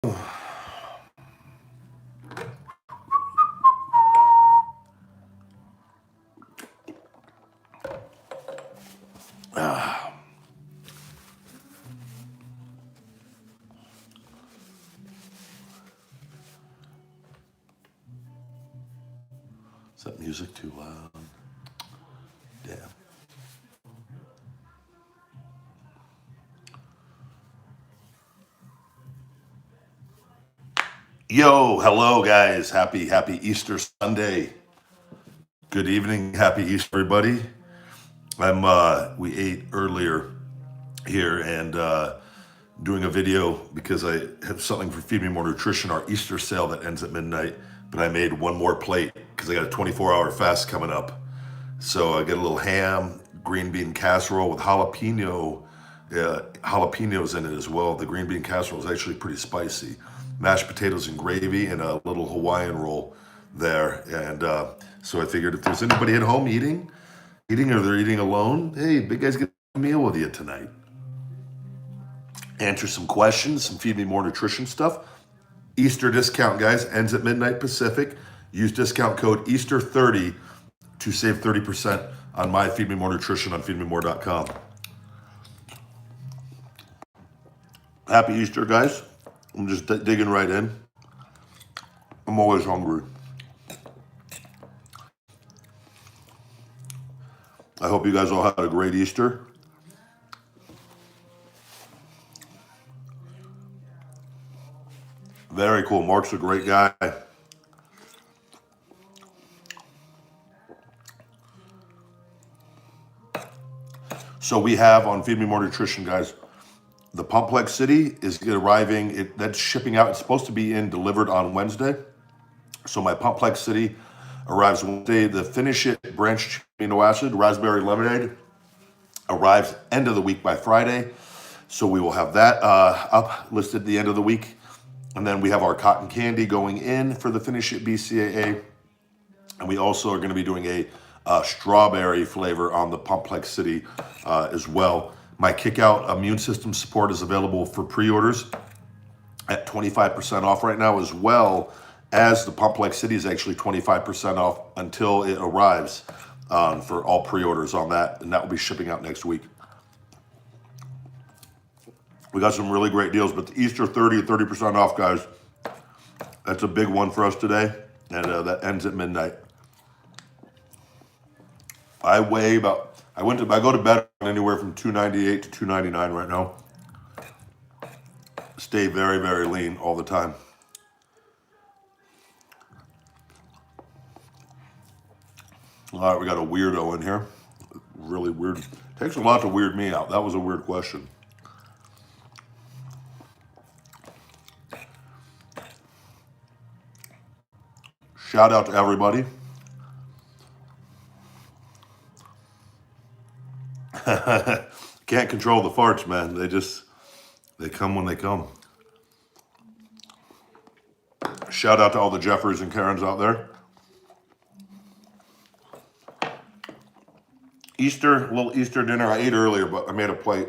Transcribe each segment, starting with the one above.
Is that music too loud? Damn. Yo, hello guys. Happy Easter Sunday. Good evening. Happy Easter, everybody. We ate earlier here and doing a video because I have something for Feed Me More Nutrition, our Easter sale that ends at midnight. But I made one more plate because I got a 24-hour fast coming up. So I get a little ham, green bean casserole with jalapenos in it as well. The green bean casserole is actually pretty spicy. Mashed potatoes and gravy and a little Hawaiian roll there. And so I figured if there's anybody at home eating or they're eating alone, hey, big guys, get a meal with you tonight. Answer some questions, some Feed Me More Nutrition stuff. Easter discount, guys, ends at midnight Pacific. Use discount code EASTER30 to save 30% on my Feed Me More Nutrition on feedmemore.com. Happy Easter, guys. I'm just digging right in. I'm always hungry. I hope you guys all had a great Easter. Very cool. Mark's a great guy. So we have on Feed Me More Nutrition, guys, the Pumplex City is arriving. That's shipping out. It's supposed to be delivered on Wednesday. So my Pumplex City arrives Wednesday. The Finish It Branched Amino Acid Raspberry Lemonade arrives end of the week by Friday. So we will have that up listed at the end of the week. And then we have our cotton candy going in for the Finish It BCAA. And we also are going to be doing a strawberry flavor on the Pumplex City as well. My Kick Out Immune System Support is available for pre-orders at 25% off right now, as well as the Pumplex City is actually 25% off until it arrives for all pre-orders on that. And that will be shipping out next week. We got some really great deals, but the Easter 30% off, guys, that's a big one for us today, and that ends at midnight. I go to bed anywhere from 298 to 299 right now. Stay very, very lean all the time. All right, we got a weirdo in here. Really weird. Takes a lot to weird me out. That was a weird question. Shout out to everybody. Can't control the farts, man. They come when they come. Shout out to all the Jeffers and Karens out there. Little Easter dinner. I ate earlier, but I made a plate.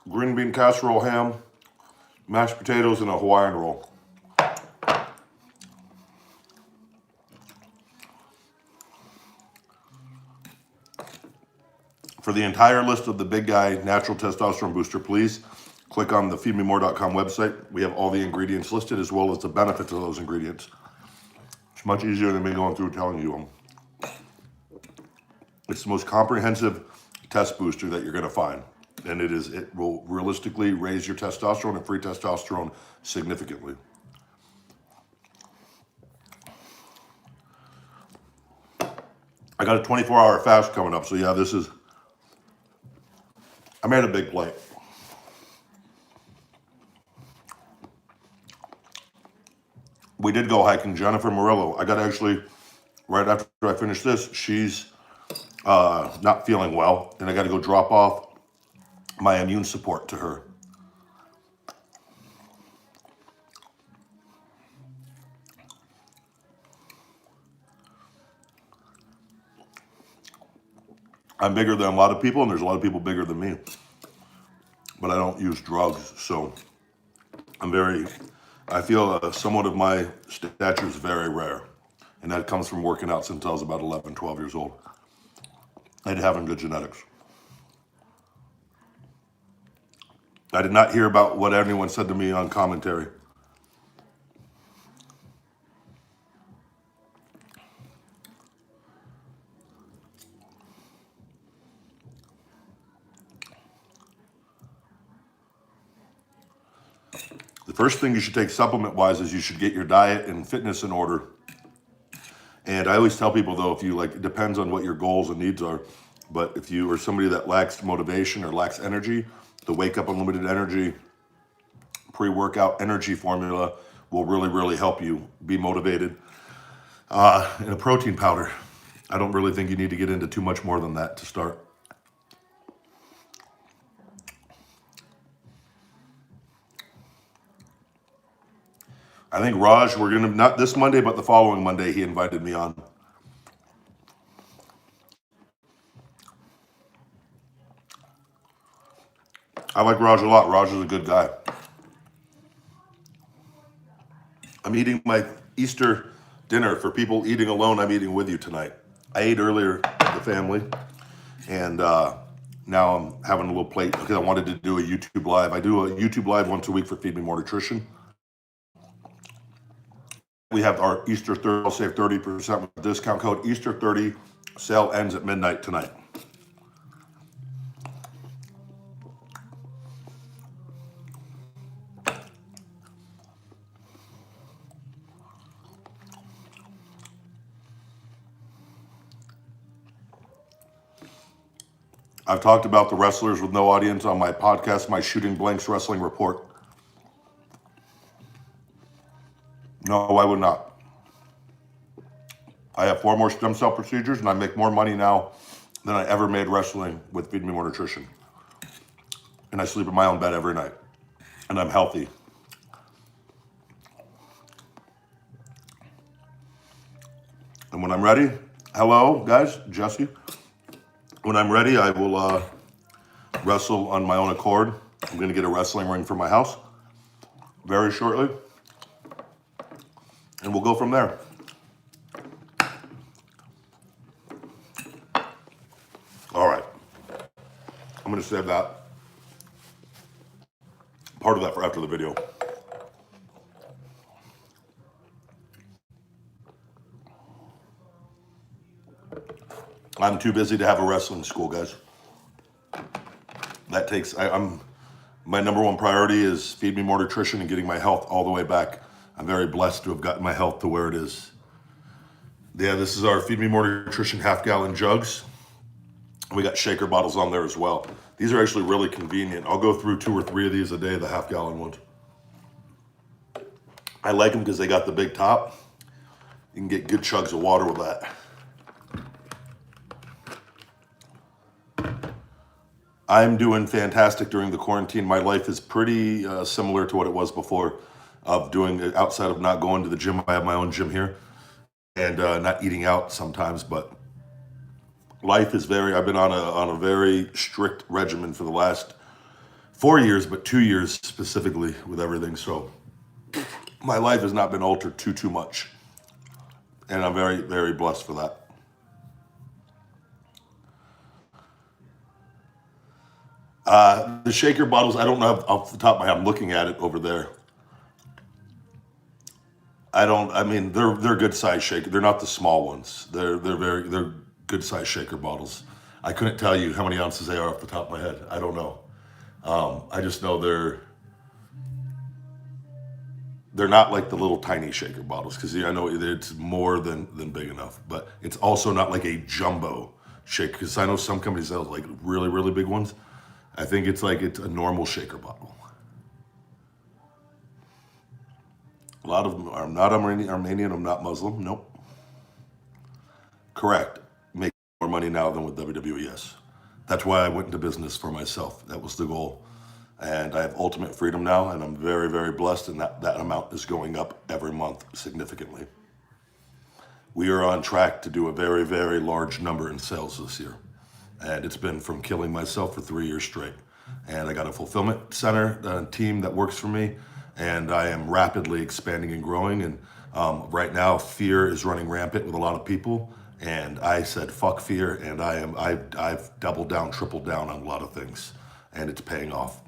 Green bean casserole, ham, mashed potatoes, and a Hawaiian roll. For the entire list of the Big Guy Natural Testosterone Booster, please click on the feedmemore.com website. We have all the ingredients listed as well as the benefits of those ingredients. It's much easier than me going through telling you them. It's the most comprehensive test booster that you're going to find. And it will realistically raise your testosterone and free testosterone significantly. I got a 24-hour fast coming up, so yeah, I made a big plate. We did go hiking. Jennifer Murillo, I got actually, right after I finished this, she's not feeling well, and I got to go drop off my immune support to her. I'm bigger than a lot of people, and there's a lot of people bigger than me. But I don't use drugs, so I'm very I feel somewhat of my stature is very rare. And that comes from working out since I was about 11, 12 years old and having good genetics. I did not hear about what anyone said to me on commentary. The first thing you should take supplement-wise is you should get your diet and fitness in order. And I always tell people, though, if you like, it depends on what your goals and needs are. But if you are somebody that lacks motivation or lacks energy, the Wake Up Unlimited Energy pre-workout energy formula will really, really help you be motivated. And a protein powder. I don't really think you need to get into too much more than that to start. I think Raj, we're gonna, not this Monday, but the following Monday, he invited me on. I like Raj a lot. Raj is a good guy. I'm eating my Easter dinner. For people eating alone, I'm eating with you tonight. I ate earlier with the family, and now I'm having a little plate because I wanted to do a YouTube live. I do a YouTube live once a week for Feed Me More Nutrition. We have our Easter 30, I'll save 30% with discount code Easter 30. Sale ends at midnight tonight. I've talked about the wrestlers with no audience on my podcast, my Shooting Blanks Wrestling Report. No, I would not. I have 4 more stem cell procedures, and I make more money now than I ever made wrestling with Feed Me More Nutrition. And I sleep in my own bed every night, and I'm healthy. And when I'm ready, hello, guys, Jesse. When I'm ready, I will wrestle on my own accord. I'm going to get a wrestling ring for my house very shortly, and we'll go from there. All right. I'm going to save that, part of that, for after the video. I'm too busy to have a wrestling school, guys. That takes, my number one priority is Feed Me More Nutrition and getting my health all the way back. I'm very blessed to have gotten my health to where it is. Yeah, this is our Feed Me More Nutrition half-gallon jugs. We got shaker bottles on there as well. These are actually really convenient. I'll go through 2 or 3 of these a day, the half-gallon ones. I like them because they got the big top. You can get good chugs of water with that. I'm doing fantastic during the quarantine. My life is pretty similar to what it was before, of doing, outside of not going to the gym. I have my own gym here, and not eating out sometimes, but life is I've been on a very strict regimen for the last 4 years, but 2 years specifically with everything. So my life has not been altered too much, and I'm very, very blessed for that. The shaker bottles, I don't know off the top of my head. I'm looking at it over there. I mean, they're good size shaker. They're not the small ones. They're good size shaker bottles. I couldn't tell you how many ounces they are off the top of my head. I don't know. I just know they're not like the little tiny shaker bottles, because I know it's more than big enough, but it's also not like a jumbo shaker, because I know some companies sell like really, really big ones. I think it's a normal shaker bottle. A lot of them are not Armenian, I'm not Muslim. Nope. Correct. Make more money now than with WWE, yes. That's why I went into business for myself. That was the goal. And I have ultimate freedom now, and I'm very, very blessed, and that amount is going up every month significantly. We are on track to do a very, very large number in sales this year. And it's been from killing myself for 3 years straight. And I got a fulfillment center team that works for me, and I am rapidly expanding and growing. And right now, fear is running rampant with a lot of people. And I said, fuck fear. And I've doubled down, tripled down on a lot of things, and it's paying off.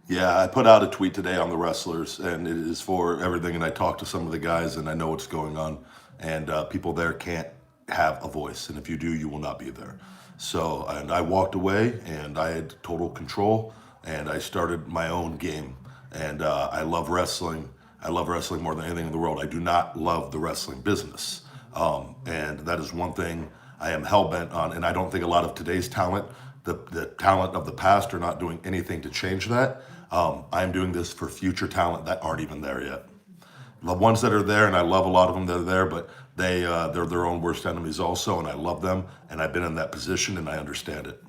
Yeah, I put out a tweet today on the wrestlers, and it is for everything. And I talked to some of the guys, and I know what's going on. And people there can't have a voice, and if you do, you will not be there. So, and I walked away, and I had total control, and I started my own game. And I love wrestling. I love wrestling more than anything in the world. I do not love the wrestling business, and that is one thing I am hell bent on. And I don't think a lot of today's talent, the talent of the past, are not doing anything to change that. I'm doing this for future talent that aren't even there yet. The ones that are there, and I love a lot of them that are there, but they're their own worst enemies also, and I love them, and I've been in that position, and I understand it.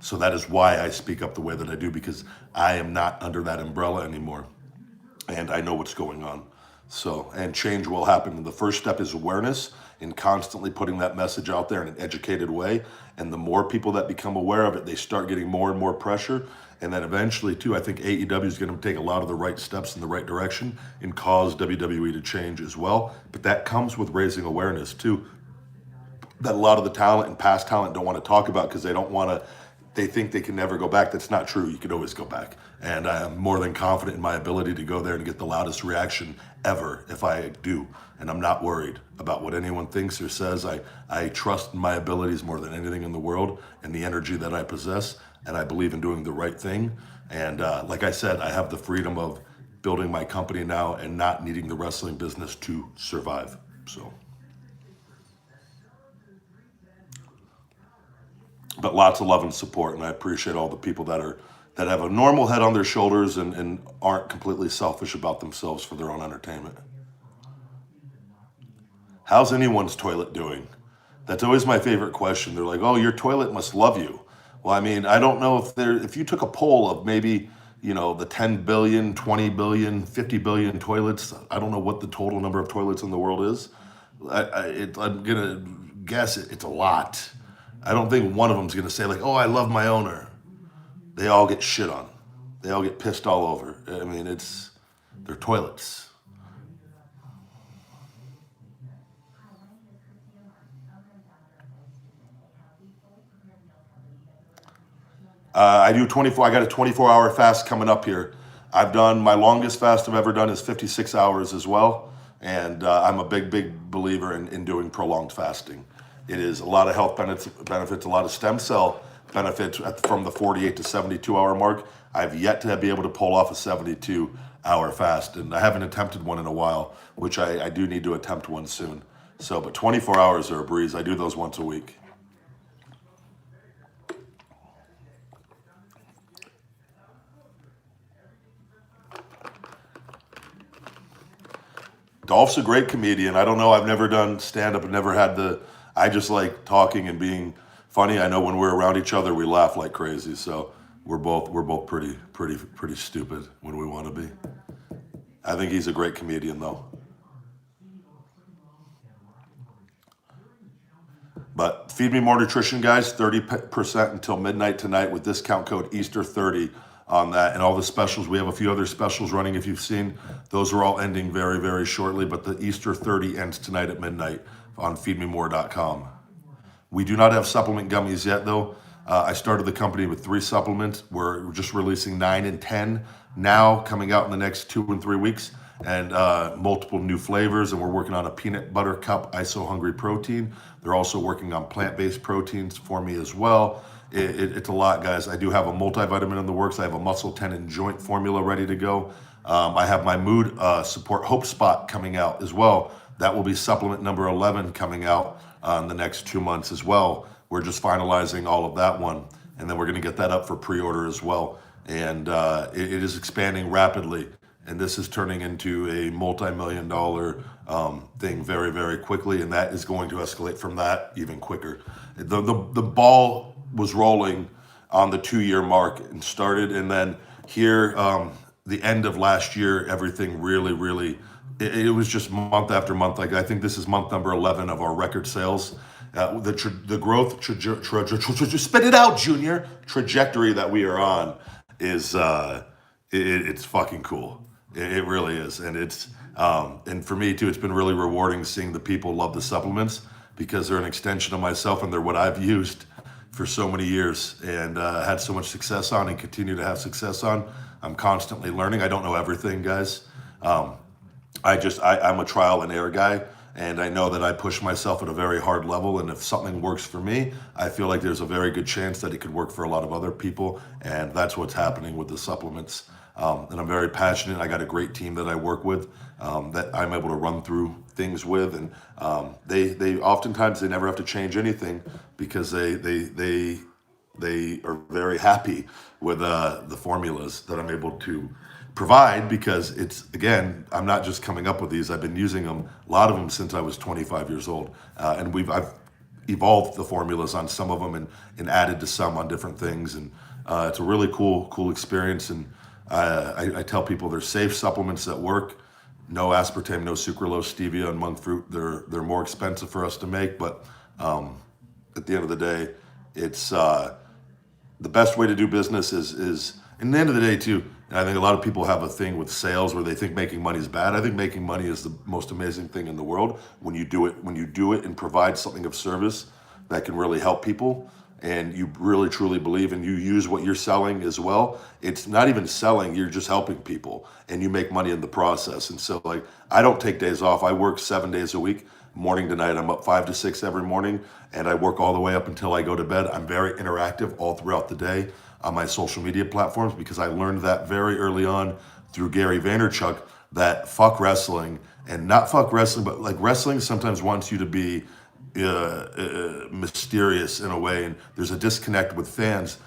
So that is why I speak up the way that I do, because I am not under that umbrella anymore, and I know what's going on. So, and change will happen. And the first step is awareness, and constantly putting that message out there in an educated way. And the more people that become aware of it, they start getting more and more pressure. And then eventually, too, I think AEW is going to take a lot of the right steps in the right direction and cause WWE to change as well. But that comes with raising awareness, too, that a lot of the talent and past talent don't want to talk about, because they don't want to, they think they can never go back. That's not true. You can always go back. And I am more than confident in my ability to go there and get the loudest reaction ever if I do. And I'm not worried about what anyone thinks or says. I trust in my abilities more than anything in the world, and the energy that I possess. And I believe in doing the right thing. And like I said, I have the freedom of building my company now and not needing the wrestling business to survive. So, but lots of love and support, and I appreciate all the people that have a normal head on their shoulders and aren't completely selfish about themselves for their own entertainment. How's anyone's toilet doing? That's always my favorite question. They're like, "Oh, your toilet must love you." Well, I mean, I don't know if you took a poll of maybe, the 10 billion, 20 billion, 50 billion toilets. I don't know what the total number of toilets in the world is. I'm gonna guess it's a lot. I don't think one of them's gonna say like, "Oh, I love my owner." They all get shit on. They all get pissed all over. I mean, they're toilets. I do 24. I got a 24-hour fast coming up here. I've done my longest fast I've ever done is 56 hours as well, and I'm a big believer in doing prolonged fasting. It is a lot of health benefits, a lot of stem cell benefits from the 48 to 72 hour mark. I've yet to be able to pull off a 72-hour fast, and I haven't attempted one in a while, which I do need to attempt one soon. So, but 24 hours are a breeze. I do those once a week. Dolph's a great comedian. I don't know. I've never done stand up and never had I just like talking and being funny. I know when we're around each other, we laugh like crazy. So we're both pretty stupid when we want to be. I think he's a great comedian though. But feed me more nutrition, guys. 30% until midnight tonight with discount code Easter30 on that, and all the specials. We have a few other specials running. If you've seen, those are all ending very shortly. But the Easter30 ends tonight at midnight on feedmemore.com. We do not have supplement gummies yet, though. I started the company with 3 supplements. We're just releasing 9 and 10 now, coming out in the next 2 and 3 weeks, and multiple new flavors. And we're working on a peanut butter cup ISO hungry protein. They're also working on plant-based proteins for me as well. It's a lot, guys. I do have a multivitamin in the works. I have a muscle, tendon, joint formula ready to go. I have my mood support Hope Spot coming out as well. That will be supplement number 11 coming out in the next 2 months as well. We're just finalizing all of that one, and then we're going to get that up for pre-order as well. And it is expanding rapidly, and this is turning into a multi-million-dollar thing very quickly, and that is going to escalate from that even quicker. The ball was rolling on the 2-year mark and started, and then here the end of last year, everything really it was just month after month. Like, I think this is month number 11 of our record sales, the growth spit it out, Junior, trajectory that we are on is it's fucking cool. It really is, and and for me too, it's been really rewarding seeing the people love the supplements because they're an extension of myself and they're what I've used for so many years and had so much success on and continue to have success on. I'm constantly learning. I don't know everything, guys. I'm a trial and error guy, and I know that I push myself at a very hard level. And if something works for me, I feel like there's a very good chance that it could work for a lot of other people. And that's what's happening with the supplements. And I'm very passionate. I got a great team that I work with that I'm able to run through things with, and they oftentimes they never have to change anything because they are very happy with the formulas that I'm able to provide because it's, again, I'm not just coming up with these. I've been using them, a lot of them, since I was 25 years old, and I've evolved the formulas on some of them and added to some on different things, and it's a really cool experience. And I tell people they're safe supplements that work. No aspartame, no sucralose, stevia, and monk fruit. They're more expensive for us to make, but at the end of the day, it's the best way to do business is in the end of the day too. And I think a lot of people have a thing with sales where they think making money is bad. I think making money is the most amazing thing in the world when you do it and provide something of service that can really help people, and you really truly believe and you use what you're selling as well. It's not even selling, you're just helping people and you make money in the process. And so, like, I don't take days off. I work 7 days a week, morning to night. I'm up 5 to 6 every morning, and I work all the way up until I go to bed. I'm very interactive all throughout the day on my social media platforms because I learned that very early on through Gary Vaynerchuk, that fuck wrestling, and not fuck wrestling, but like wrestling sometimes wants you to be mysterious in a way, and there's a disconnect with fans.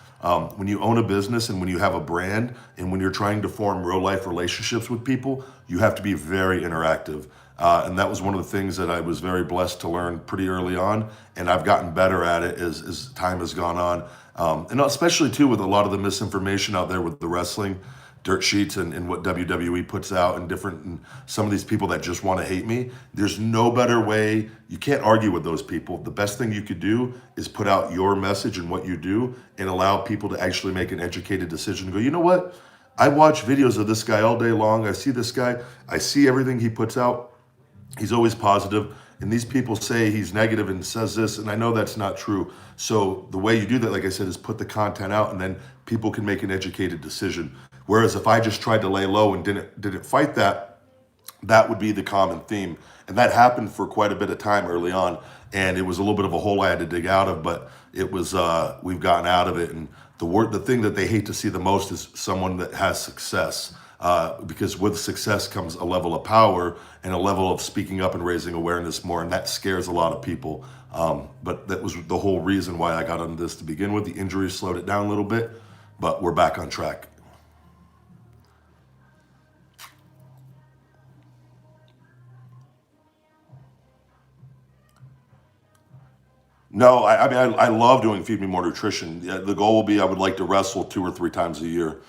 When you own a business and when you have a brand and when you're trying to form real life relationships with people, you have to be very interactive. And that was one of the things that I was very blessed to learn pretty early on, and I've gotten better at it as time has gone on. And especially too with a lot of the misinformation out there with the wrestling dirt sheets and what WWE puts out and some of these people that just want to hate me. There's no better way. You can't argue with those people. The best thing you could do is put out your message and what you do and allow people to actually make an educated decision and go, you know what? I watch videos of this guy all day long. I see this guy. I see everything he puts out. He's always positive. And these people say he's negative and says this, and I know that's not true. So the way you do that, like I said, is put the content out, and then people can make an educated decision. Whereas if I just tried to lay low and didn't fight that, that would be the common theme. And that happened for quite a bit of time early on, and it was a little bit of a hole I had to dig out of, but it was we've gotten out of it. And the thing that they hate to see the most is someone that has success. Because with success comes a level of power and a level of speaking up and raising awareness more, and that scares a lot of people. But that was the whole reason why I got on this to begin with. The injury slowed it down a little bit, but we're back on track. No, I love doing Feed Me More Nutrition. Yeah, the goal will be I would like to wrestle 2 or 3 times a year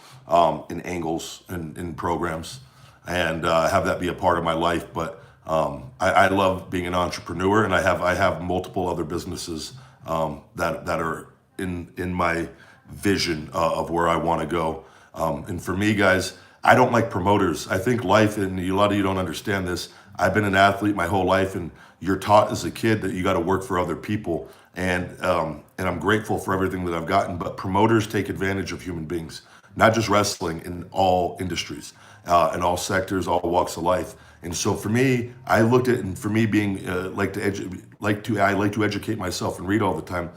in angles and in programs, and have that be a part of my life. But I love being an entrepreneur, and I have multiple other businesses that are in my vision of where I want to go. And for me, guys, I don't like promoters. I think life, and a lot of you don't understand this. I've been an athlete my whole life, and you're taught as a kid that you got to work for other people. And I'm grateful for everything that I've gotten. But promoters take advantage of human beings, not just wrestling, in all industries, in all sectors, all walks of life. And so for me, I looked at, and for me being I like to educate myself and read all the time.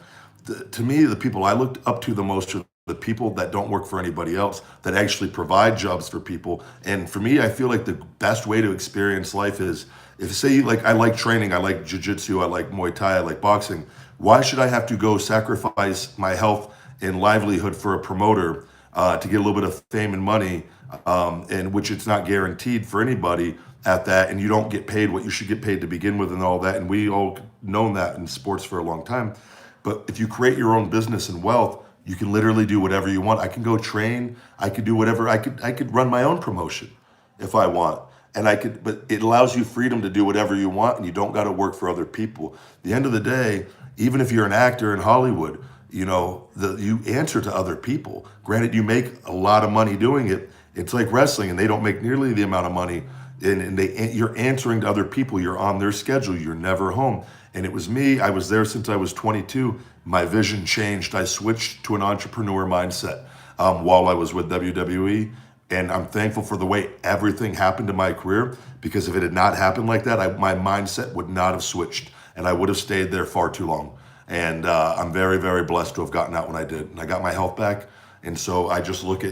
To me, the people I looked up to the most are the people that don't work for anybody else, that actually provide jobs for people. And for me, I feel like the best way to experience life is, if say like I like training, I like jiu-jitsu, I like Muay Thai, I like boxing. Why should I have to go sacrifice my health and livelihood for a promoter to get a little bit of fame and money, and which it's not guaranteed for anybody at that, and you don't get paid what you should get paid to begin with and all that. And we all known that in sports for a long time. But if you create your own business and wealth, you can literally do whatever you want. I can go train. I could do whatever. I could run my own promotion if I want. But it allows you freedom to do whatever you want, and you don't got to work for other people. At the end of the day, even if you're an actor in Hollywood, you know, you answer to other people. Granted, you make a lot of money doing it. It's like wrestling, and they don't make nearly the amount of money. And you're answering to other people. You're on their schedule. You're never home. And it was me. I was there since I was 22. My vision changed. I switched to an entrepreneur mindset while I was with WWE. And I'm thankful for the way everything happened in my career, because if it had not happened like that, my mindset would not have switched, and I would have stayed there far too long. And I'm very, very blessed to have gotten out when I did. And I got my health back. And so I look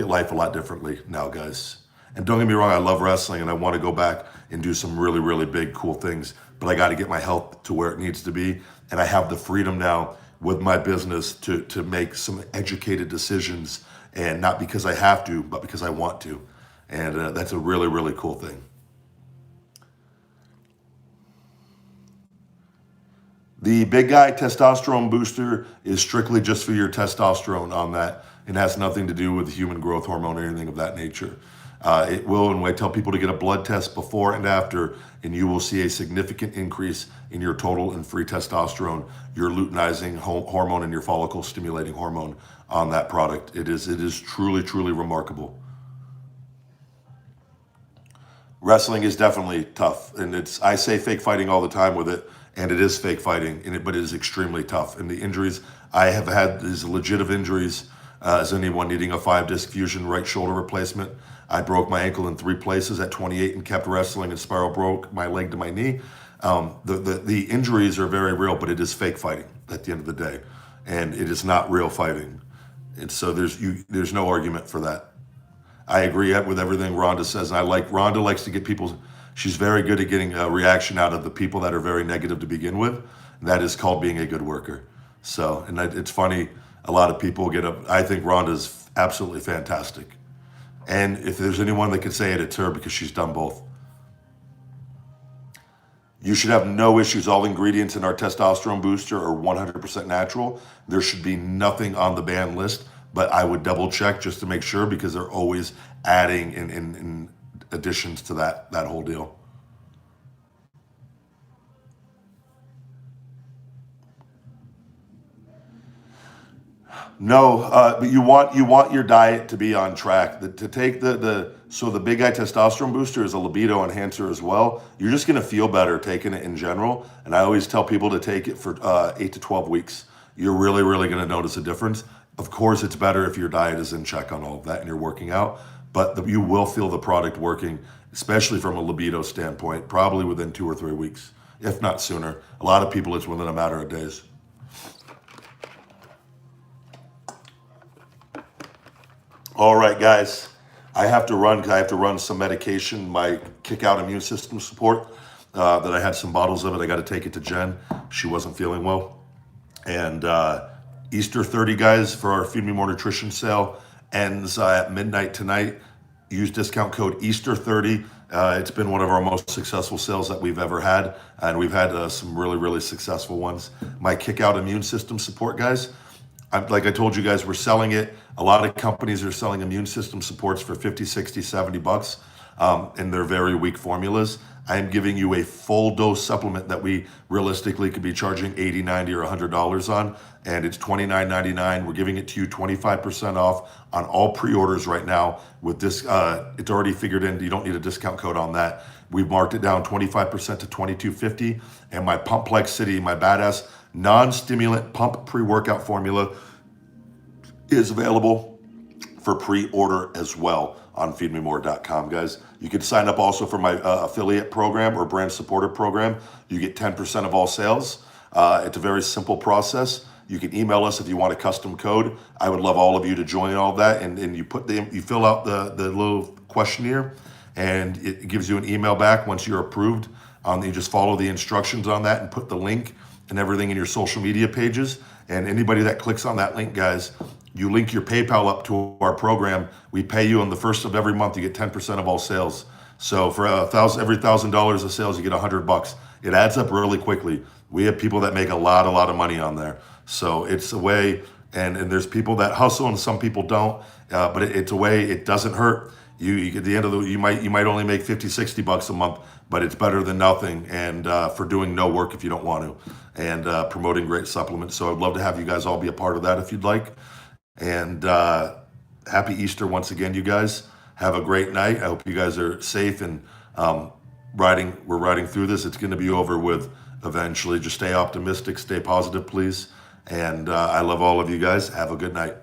at life a lot differently now, guys. And don't get me wrong, I love wrestling and I want to go back and do some really, really big, cool things. But I got to get my health to where it needs to be. And I have the freedom now with my business to make some educated decisions, and not because I have to, but because I want to. And that's a really, really cool thing. The big guy testosterone booster is strictly just for your testosterone on that. It has nothing to do with human growth hormone or anything of that nature. It will, and I tell people to get a blood test before and after, and you will see a significant increase in your total and free testosterone, your luteinizing hormone, and your follicle stimulating hormone on that product. It is truly, truly remarkable. Wrestling is definitely tough, and I say fake fighting all the time with it, and it is fake fighting, but it is extremely tough. And the injuries I have had is legit of injuries. As anyone needing a 5-disc fusion right shoulder replacement. I broke my ankle in 3 places at 28 and kept wrestling, and spiral broke my leg to my knee. The injuries are very real, but it is fake fighting at the end of the day, and it is not real fighting. And so there's no argument for that. I agree with everything Rhonda says. And Rhonda likes to get people. She's very good at getting a reaction out of the people that are very negative to begin with. And that is called being a good worker. So, and it's funny. A lot of people get up. I think Rhonda's absolutely fantastic. And if there's anyone that could say it, it's her, because she's done both. You should have no issues. All ingredients in our testosterone booster are 100% natural. There should be nothing on the ban list, but I would double check just to make sure, because they're always adding in additions to that whole deal. No, but you want your diet to be on track. To take so the big guy testosterone booster is a libido enhancer as well. You're just going to feel better taking it in general. And I always tell people to take it for 8 to 12 weeks. You're really, really going to notice a difference. Of course, it's better if your diet is in check on all of that and you're working out. But you will feel the product working, especially from a libido standpoint, probably within 2 or 3 weeks, if not sooner. A lot of people, it's within a matter of days. All right, guys, I have to run because I have to run some medication, my kick out immune system support, that I had some bottles of it. I got to take it to Jen. She wasn't feeling well. And Easter 30, guys, for our Feed Me More Nutrition sale ends at midnight tonight. Use discount code Easter 30. It's been one of our most successful sales that we've ever had. And we've had some really, really successful ones. My kick out immune system support, guys. Like I told you guys, we're selling it. A lot of companies are selling immune system supports for 50, 60, 70 bucks. And they're very weak formulas. I am giving you a full dose supplement that we realistically could be charging $80, $90, or $100 on. And it's $29.99. We're giving it to you 25% off on all pre-orders right now with this. It's already figured in. You don't need a discount code on that. We've marked it down 25% to $22.50. And my Pumplex City, my badass non-stimulant pump pre-workout formula is available for pre-order as well on feedmemore.com, guys. You can sign up also for my affiliate program or brand supporter program. You get 10% of all sales. It's a very simple process. You can email us if you want a custom code. I would love all of you to join all that. And you fill out the little questionnaire, and it gives you an email back once you're approved. You just follow the instructions on that and put the link and everything in your social media pages. And anybody that clicks on that link, guys, you link your PayPal up to our program. We pay you on the first of every month. You get 10% of all sales. So for every $1,000 of sales, you get $100. It adds up really quickly. We have people that make a lot of money on there. So it's a way and there's people that hustle and some people don't. But it's a way, it doesn't hurt. You at the end of the, you might only make 50, 60 bucks a month, but it's better than nothing. And for doing no work if you don't want to, and promoting great supplements. So I'd love to have you guys all be a part of that if you'd like. And happy Easter once again, you guys. Have a great night. I hope you guys are safe and we're riding through this. It's going to be over with eventually. Just stay optimistic, stay positive, please. And I love all of you guys. Have a good night.